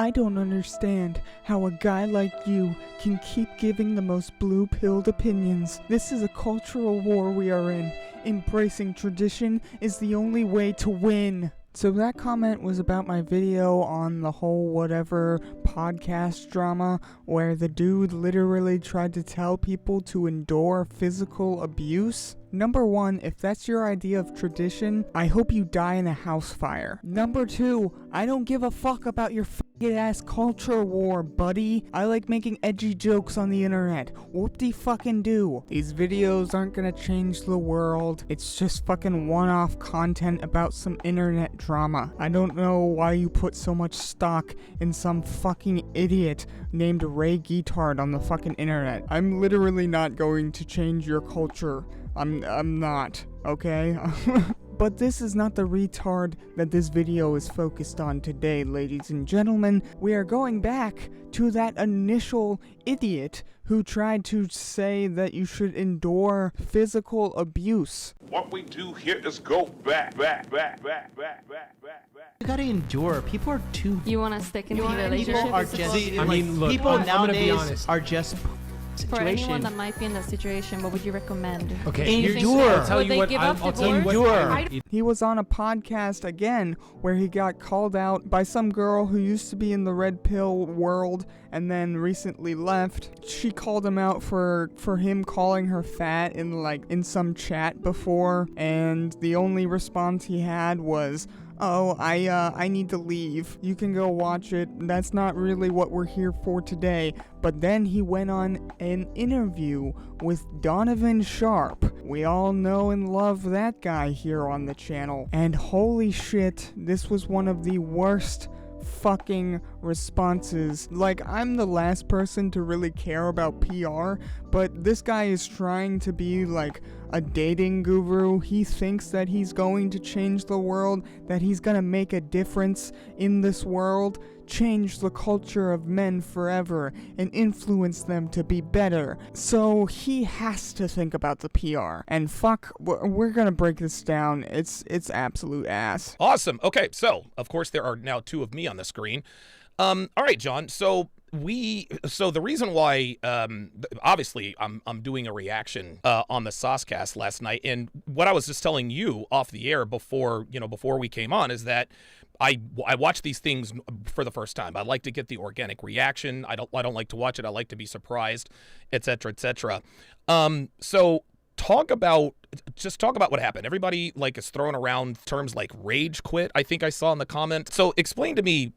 I don't understand how a guy like you can keep giving the most blue-pilled opinions. This is a cultural war we are in. Embracing tradition is the only way to win. So that comment was about my video on the whole whatever podcast drama where the dude literally tried to tell people to endure physical abuse. Number one, if that's your idea of tradition, I hope you die in a house fire. Number two, I don't give a fuck about your faggot-ass culture war, buddy. I like making edgy jokes on the internet. Whoop-de-fucking-do. These videos aren't gonna change the world. It's just fucking one-off content about some internet drama. I don't know why you put so much stock in some fucking idiot named Ray Guitard on the fucking internet. I'm literally not going to change your culture. I'm not, okay? But this is not the retard that this video is focused on today, ladies and gentlemen. We are going back to that initial idiot who tried to say that you should endure physical abuse. What we do here is go back. You gotta endure. People are too. You want to stick in the relationship? People are just. I mean, look, people I'm gonna be nowadays honest. are just. For anyone Situation. that might be in that situation, what would you recommend? Okay, Endure. I'll tell Would you they what. give I'll up tell you what. divorce? He was on a podcast again where he got called out by some girl who used to be in the Redpill world and then recently left. She called him out for him calling her fat in some chat before, and the only response he had was, "Oh, I need to leave. You can go watch it. That's not really what we're here for today." But then he went on an interview with Donovan Sharp. We all know and love that guy here on the channel. And holy shit, this was one of the worst fucking responses. Like, I'm the last person to really care about PR, but this guy is trying to be like a dating guru. He thinks that he's going to change the world, that he's gonna make a difference in this world, change the culture of men forever, and influence them to be better. So he has to think about the PR. And fuck, we're gonna break this down. It's absolute ass. Awesome. Okay, so of course there are now two of me on the screen. All right, John. So the reason why obviously I'm doing a reaction on the Saucecast last night, and what I was just telling you off the air before we came on is that I watch these things for the first time. I like to get the organic reaction. I don't like to watch it. I like to be surprised, etc., etc. So talk about what happened. Everybody is throwing around terms like rage quit, I think I saw in the comment. So explain to me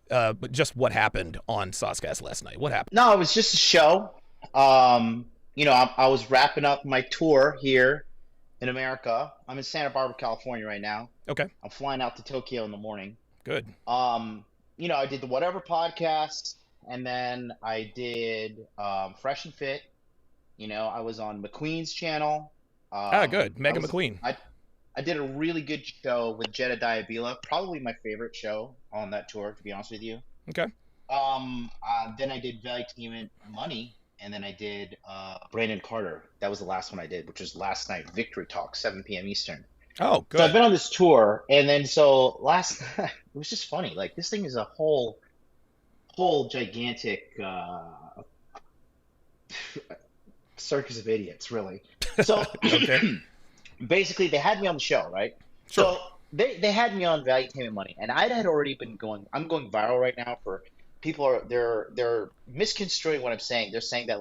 just what happened on Saucecast last night. What happened? No, it was just a show. I was wrapping up my tour here in America. I'm in Santa Barbara, California right now. Okay. I'm flying out to Tokyo in the morning. Good. I did the Whatever podcast, and then I did Fresh and Fit. I was on McQueen's channel. Good. Megan McQueen. I did a really good show with Jedediah Bila, probably my favorite show on that tour, to be honest with you. Okay. Then I did Valuetainment Money, and then I did Brandon Carter. That was the last one I did, which was last night, Victory Talk, 7 p.m. Eastern. Oh, good. So I've been on this tour, and then so last night, it was just funny. Like, this thing is a whole gigantic circus of idiots, really. So basically, they had me on the show, right? Sure. So they had me on Valuetainment Money, and I had already been I'm going viral right now for people they're misconstruing what I'm saying. They're saying that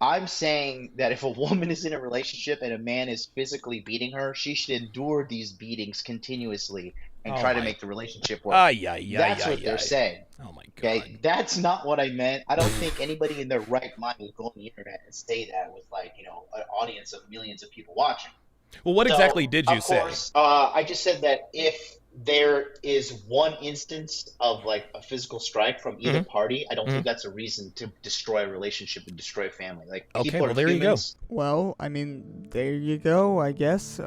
I'm saying that if a woman is in a relationship and a man is physically beating her, she should endure these beatings continuously and try to make the relationship work. That's what they're saying. Oh my God. Okay, that's not what I meant. I don't think anybody in their right mind would go on the internet and say that with an audience of millions of people watching. Well, what exactly did you say? Of course, I just said that if there is one instance of a physical strike from either party, I don't think that's a reason to destroy a relationship and destroy a family. Okay, well, there humans. you go. Well, I mean, there you go, I guess.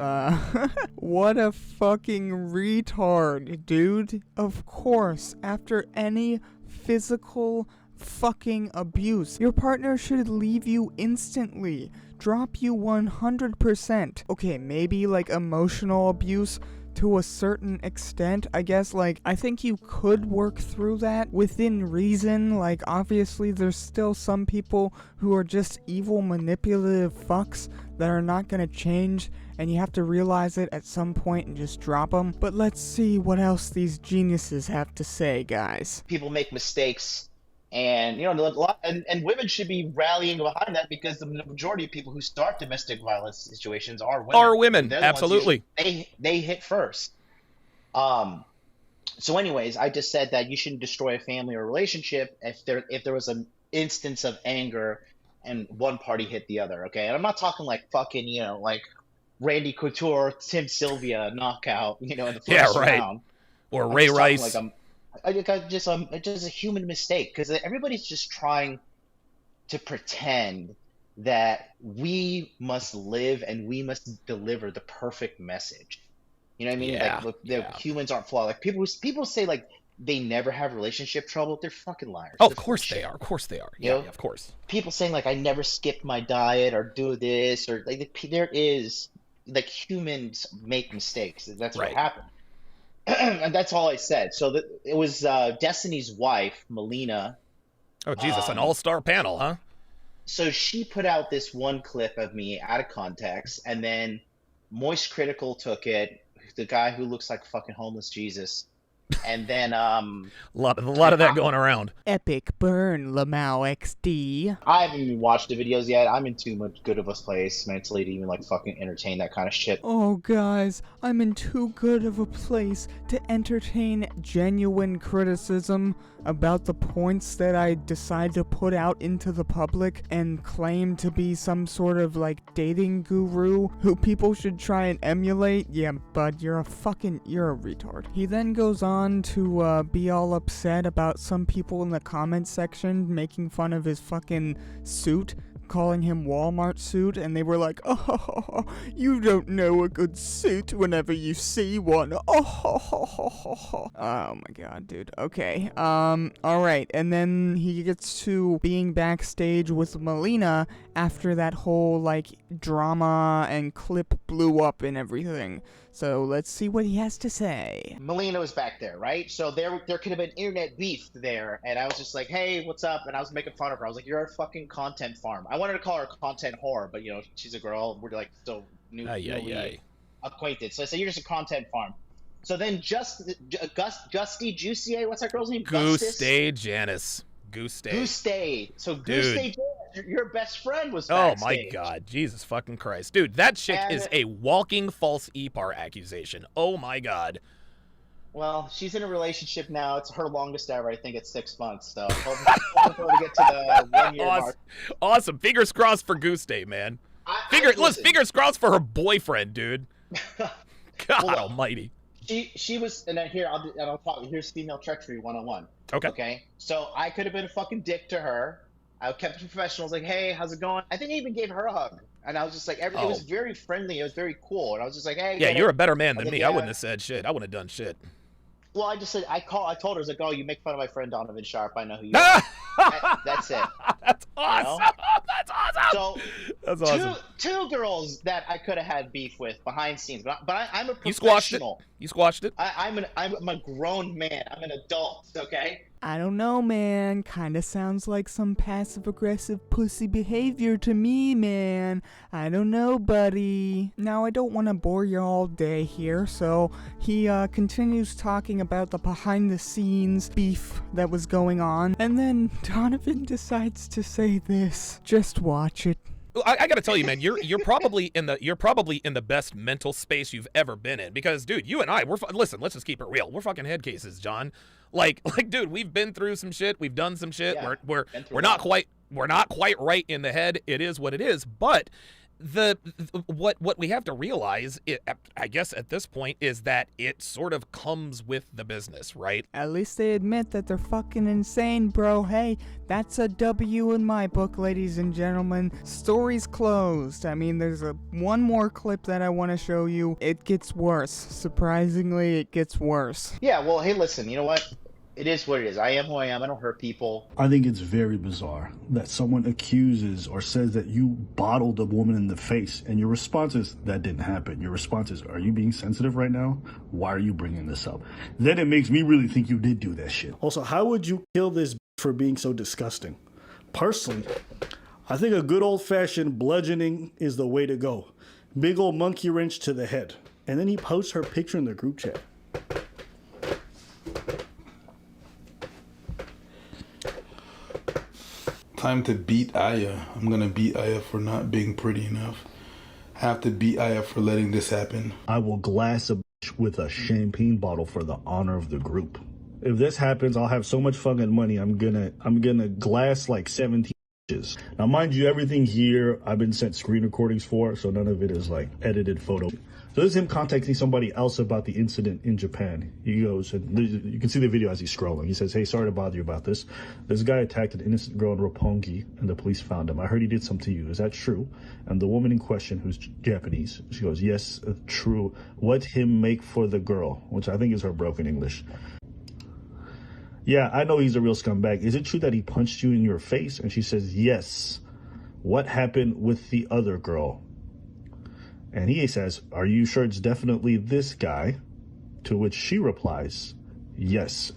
What a fucking retard, dude. Of course, after any physical fucking abuse, your partner should leave you instantly. Drop you 100%. Okay, maybe emotional abuse to a certain extent, I guess. Like, I think you could work through that within reason. Like, obviously, there's still some people who are just evil, manipulative fucks that are not gonna change, and you have to realize it at some point and just drop them. But let's see what else these geniuses have to say, guys. People make mistakes, and and women should be rallying behind that, because the majority of people who start domestic violence situations are women. Are women, They're the ones absolutely. they hit first. So anyways, I just said that you shouldn't destroy a family or a relationship if there was an instance of anger and one party hit the other. Okay, and I'm not talking like fucking like Randy Couture, Tim Sylvia knockout, in the first round. Or I'm Ray just Rice. talking it's just a human mistake, because everybody's just trying to pretend that we must live and we must deliver the perfect message. You know what I mean? Yeah, Like, look, humans aren't flawed. Like, people say like they never have relationship trouble. They're fucking liars. Oh, They're of course full they shit. are. Of course they are. You Yeah, know? yeah, of course. People saying like I never skipped my diet or do this, or like there is, like, humans make mistakes. That's what Right. happened. And that's all I said. So it was Destiny's wife, Melina. Oh, Jesus, an all-star panel, huh? So she put out this one clip of me out of context, and then Moist Critical took it, the guy who looks like fucking homeless Jesus, and then A lot of that going around. Epic burn, Lamau XD. I haven't even watched the videos yet. I'm in too much good of a place mentally to even like fucking entertain that kind of shit. Oh, guys, I'm in too good of a place to entertain genuine criticism about the points that I decide to put out into the public and claim to be some sort of like dating guru who people should try and emulate. Yeah, bud, you're a retard. He then goes on to be all upset about some people in the comments section making fun of his fucking suit, calling him Walmart suit, and they were like, "Oh, you don't know a good suit whenever you see one." Oh my god, dude. Okay. All right. And then he gets to being backstage with Melina after that whole like drama and clip blew up and everything. So let's see what he has to say. Melina was back there, right? So there could have been internet beef there, and I was just like, "Hey, what's up?" And I was making fun of her. I was like, "You're a fucking content farm." I wanted to call her a content whore, but she's a girl. We're like still newly acquainted. So I said, "You're just a content farm." So then Gusty Juicy, what's that girl's name? Goose Day Janice. Goose Day. Goose Day. So Dude. Goose Day, your best friend was Oh backstage. my god, Jesus fucking Christ. Dude, that chick And- is a walking false EPAR accusation. Oh my god. Well, she's in a relationship now. It's her longest ever. I think it's 6 months. So hopefully to get to the 1 year mark. Awesome. Fingers crossed for Goose Day, man. Listen, Fingers crossed for her boyfriend, dude. God Hold on. almighty. She was, and then I'll talk. Here's female treachery 101. Okay. Okay. So I could have been a fucking dick to her. I kept it professional. I was like, "Hey, how's it going?" I think I even gave her a hug, and I was just like, it was very friendly. It was very cool, and I was just like, "Hey." Yeah, you're a better man than like, me. yeah. I wouldn't have said shit. I wouldn't have done shit. Well, I just said I told her, I was like, "Oh, you make fun of my friend Donovan Sharp. I know who you are." That's it. That's awesome. That's awesome. So That's awesome. two girls that I could have had beef with behind scenes, but I'm a professional. You squashed it. You squashed it. I'm a grown man. I'm an adult. Okay. I don't know, man. Kinda sounds like some passive-aggressive pussy behavior to me, man. I don't know, buddy. Now, I don't want to bore you all day here, so he continues talking about the behind-the-scenes beef that was going on, and then Donovan decides to say this. Just watch it. I gotta tell you, man, you're probably in the best mental space you've ever been in, because, dude, you and I, listen, let's just keep it real. We're fucking head cases, John. Like, dude, we've been through some shit. We've done some shit. Yeah, We're not quite right in the head. It is what it is. But what we have to realize, I guess at this point, is that it sort of comes with the business, right? At least they admit that they're fucking insane, bro. Hey, that's a W in my book, ladies and gentlemen. Story's closed. I mean, there's one more clip that I want to show you. It gets worse. Surprisingly, it gets worse. Yeah. Well, hey, listen. You know what? It is what it is. I am who I am. I don't hurt people. I think it's very bizarre that someone accuses or says that you bottled a woman in the face, and your response is, that didn't happen. Your response is, are you being sensitive right now? Why are you bringing this up? Then it makes me really think you did do that shit. Also, how would you kill this for being so disgusting? Personally, I think a good old-fashioned bludgeoning is the way to go. Big old monkey wrench to the head. And then he posts her picture in the group chat. Time to beat Aya. I'm gonna beat Aya for not being pretty enough. Have to beat Aya for letting this happen. I will glass a bitch with a champagne bottle for the honor of the group. If this happens, I'll have so much fucking money. I'm gonna glass like 17 bitches. Now, mind you, everything here I've been sent screen recordings for, so none of it is like edited photo. So this is him contacting somebody else about the incident in Japan. He goes, and you can see the video as he's scrolling. He says, hey, sorry to bother you about this. This guy attacked an innocent girl in Roppongi, and the police found him. I heard he did something to you. Is that true? And the woman in question, who's Japanese, she goes, yes, true. What him make for the girl? Which I think is her broken English. Yeah, I know he's a real scumbag. Is it true that he punched you in your face? And she says, yes. What happened with the other girl? And he says, are you sure it's definitely this guy? To which she replies, yes.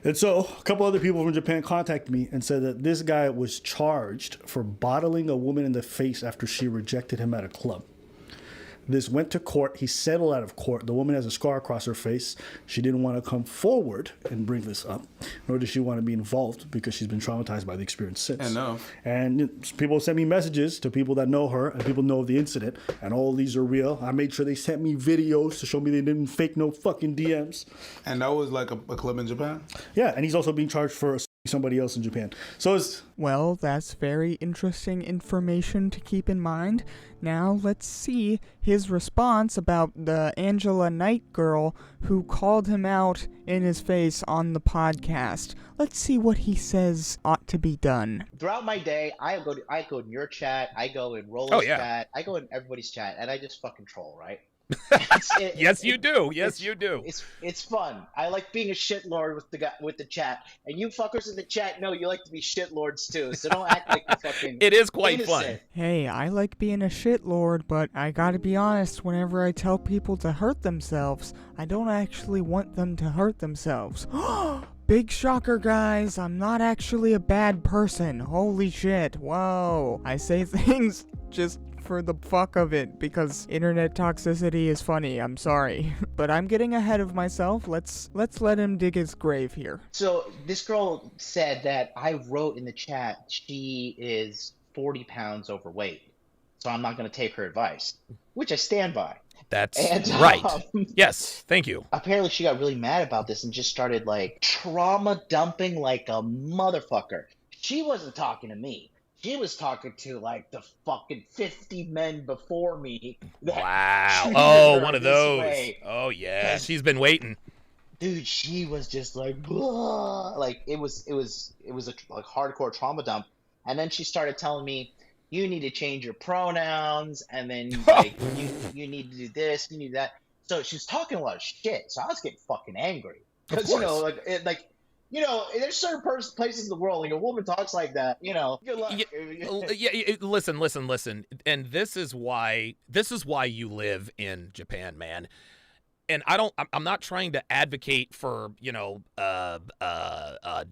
And so a couple other people from Japan contacted me and said that this guy was charged for bottling a woman in the face after she rejected him at a club. This went to court. He settled out of court. The woman has a scar across her face. She didn't want to come forward and bring this up, nor does she want to be involved because she's been traumatized by the experience since. I know. And people send me messages to people that know her and people know of the incident, and all these are real. I made sure they sent me videos to show me they didn't fake no fucking DMs. And that was like a club in Japan? Yeah, and he's also being charged for somebody else in Japan. So it's... Well, that's very interesting information to keep in mind. Now let's see his response about the Angela Knight girl who called him out in his face on the podcast. Let's see what he says ought to be done. Throughout my day, I go in your chat, I go in Roller's chat, I go in everybody's chat, and I just fucking troll, right? Yes, you do. Yes, you do. It's fun. I like being a shitlord with the chat, and you fuckers in the chat know you like to be shitlords too. So don't act like you're fucking. It is quite innocent. fun. Hey, I like being a shitlord, but I gotta be honest, whenever I tell people to hurt themselves, I don't actually want them to hurt themselves. Big shocker, guys. I'm not actually a bad person. Holy shit. Whoa. I say things just for the fuck of it because internet toxicity is funny. I'm sorry. But I'm getting ahead of myself. Let's let him dig his grave here. So this girl said that I wrote in the chat she is 40 pounds overweight. So I'm not going to take her advice, which I stand by. That's right. Yes, thank you. Apparently she got really mad about this and just started like trauma dumping like a motherfucker. She wasn't talking to me. She was talking to like the fucking 50 men before me. Wow. Oh, one of those. Oh yeah, she's been waiting. Dude, she was just like, blah. Like it was a like hardcore trauma dump. And then she started telling me, you need to change your pronouns, and then like you need to do this, you need that. So she's talking a lot of shit. So I was getting fucking angry because you know, there's certain places in the world like a woman talks like that. You know, good luck. Listen, and this is why you live in Japan, man. And I'm not trying to advocate for, you know,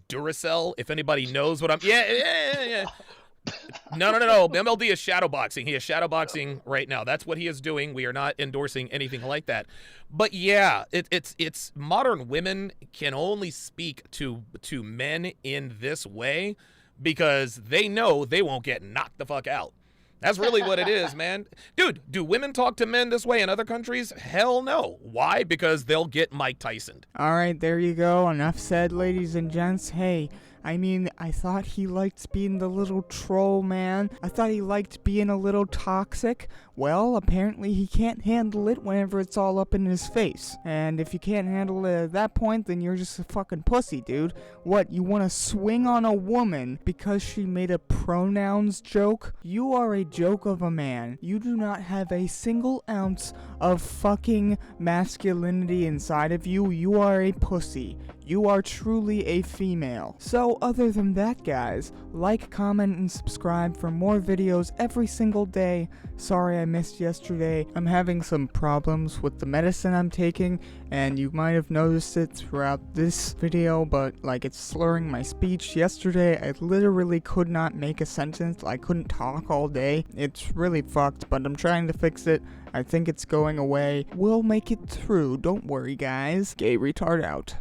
Duracell. If anybody knows what I'm, yeah. No. MLD is shadowboxing. He is shadowboxing right now. That's what he is doing. We are not endorsing anything like that. But yeah, it's modern women can only speak to men in this way because they know they won't get knocked the fuck out. That's really what it is, man. Dude, do women talk to men this way in other countries? Hell no. Why? Because they'll get Mike Tyson'd. All right, there you go. Enough said, ladies and gents. Hey, I mean, I thought he liked being the little troll man. I thought he liked being a little toxic. Well, apparently he can't handle it whenever it's all up in his face. And if you can't handle it at that point, then you're just a fucking pussy, dude. What, you want to swing on a woman because she made a pronouns joke? You are a joke of a man. You do not have a single ounce of fucking masculinity inside of you. You are a pussy. You are truly a female. So other than that, guys, like, comment, and subscribe for more videos every single day. Sorry I missed yesterday. I'm having some problems with the medicine I'm taking, and you might have noticed it throughout this video, but like it's slurring my speech. Yesterday I literally could not make a sentence. I couldn't talk all day. It's really fucked, but I'm trying to fix it. I think it's going away. We'll make it through. Don't worry, guys. Gay retard out.